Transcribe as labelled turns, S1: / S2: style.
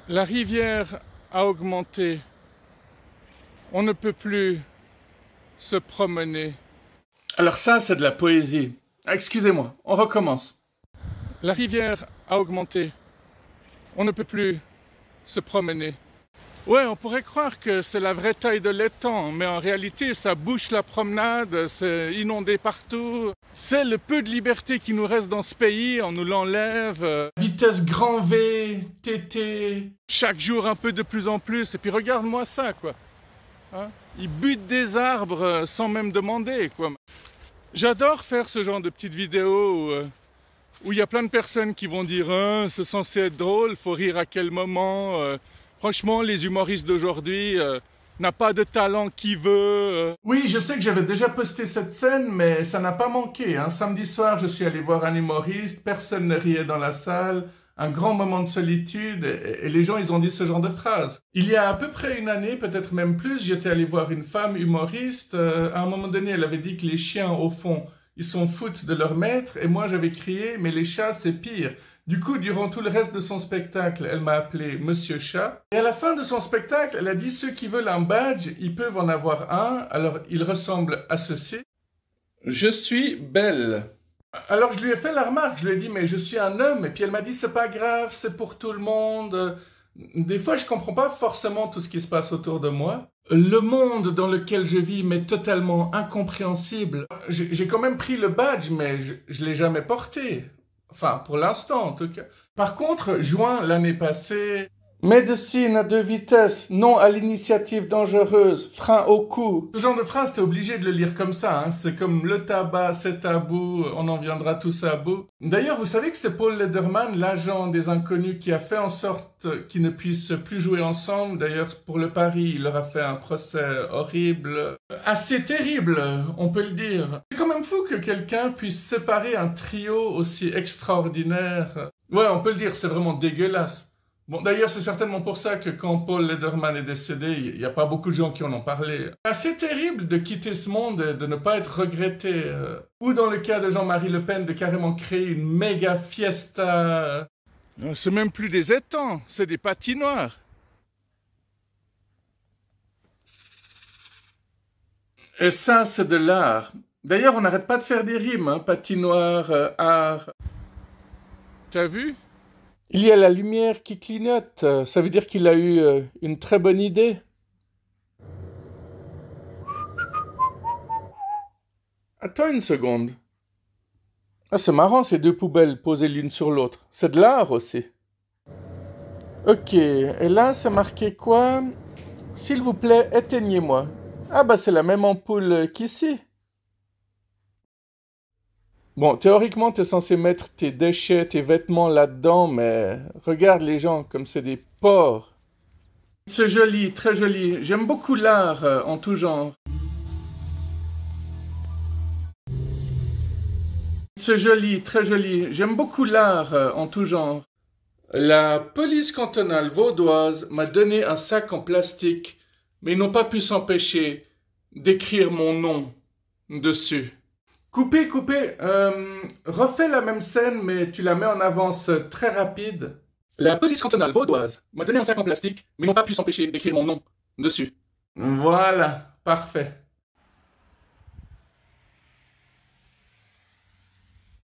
S1: La rivière a augmenté. On ne peut plus se promener.
S2: Alors ça, c'est de la poésie. Excusez-moi, on recommence.
S1: La rivière a augmenté. On ne peut plus se promener. Ouais, on pourrait croire que c'est la vraie taille de l'étang, mais en réalité, ça bouche la promenade, c'est inondé partout. C'est le peu de liberté qui nous reste dans ce pays, on nous l'enlève.
S2: Vitesse grand V, TT.
S1: Chaque jour un peu de plus en plus, et puis regarde-moi ça, quoi. Hein? Ils butent des arbres sans même demander, quoi. J'adore faire ce genre de petites vidéos où il y a plein de personnes qui vont dire « c'est censé être drôle, faut rire à quel moment Franchement, les humoristes d'aujourd'hui n'ont pas de talent qui veut.
S2: Oui, je sais que j'avais déjà posté cette scène, mais ça n'a pas manqué. Hein. Samedi soir, je suis allé voir un humoriste, personne ne riait dans la salle, un grand moment de solitude, et les gens, ils ont dit ce genre de phrases. Il y a à peu près une année, peut-être même plus, j'étais allé voir une femme humoriste. À un moment donné, elle avait dit que les chiens, au fond, ils s'en foutent de leur maître, et moi j'avais crié « mais les chats, c'est pire ». Du coup, durant tout le reste de son spectacle, elle m'a appelé Monsieur Chat. Et à la fin de son spectacle, elle a dit « ceux qui veulent un badge, ils peuvent en avoir un. Alors, il ressemble à ceci. Je suis belle. » Alors, je lui ai fait la remarque. Je lui ai dit « mais je suis un homme. » Et puis, elle m'a dit « c'est pas grave, c'est pour tout le monde. » Des fois, je comprends pas forcément tout ce qui se passe autour de moi. Le monde dans lequel je vis m'est totalement incompréhensible. J'ai quand même pris le badge, mais je l'ai jamais porté. Enfin, pour l'instant, en tout cas. Par contre, juin l'année passée, médecine à deux vitesses, non à l'initiative dangereuse, frein au cou. Ce genre de phrase, t'es obligé de le lire comme ça. Hein. C'est comme le tabac, c'est tabou, on en viendra tous à bout. D'ailleurs, vous savez que c'est Paul Lederman, l'agent des inconnus, qui a fait en sorte qu'ils ne puissent plus jouer ensemble. D'ailleurs, pour le pari, il leur a fait un procès horrible. Assez terrible, on peut le dire. C'est quand même fou que quelqu'un puisse séparer un trio aussi extraordinaire. Ouais, on peut le dire, c'est vraiment dégueulasse. Bon, d'ailleurs, c'est certainement pour ça que quand Paul Lederman est décédé, il n'y a pas beaucoup de gens qui en ont parlé. C'est assez terrible de quitter ce monde et de ne pas être regretté. Ou dans le cas de Jean-Marie Le Pen, de carrément créer une méga fiesta.
S1: C'est même plus des étangs, c'est des patinoires.
S2: Et ça, c'est de l'art. D'ailleurs, on n'arrête pas de faire des rimes, hein, patinoire, art.
S1: T'as vu?
S2: Il y a la lumière qui clignote, ça veut dire qu'il a eu une très bonne idée. Attends une seconde. Ah, c'est marrant ces deux poubelles posées l'une sur l'autre. C'est de l'art aussi. Ok, et là c'est marqué quoi? S'il vous plaît, éteignez-moi. Ah bah c'est la même ampoule qu'ici. Bon, théoriquement, t'es censé mettre tes déchets, tes vêtements là-dedans, mais regarde les gens comme c'est des porcs. C'est joli, très joli. J'aime beaucoup l'art en tout genre. C'est joli, très joli. J'aime beaucoup l'art en tout genre. La police cantonale vaudoise m'a donné un sac en plastique, mais ils n'ont pas pu s'empêcher d'écrire mon nom dessus. Coupé, refais la même scène, mais tu la mets en avance très rapide. La police cantonale vaudoise m'a donné un sac en plastique, mais ils n'ont pas pu s'empêcher d'écrire mon nom dessus. Voilà, parfait.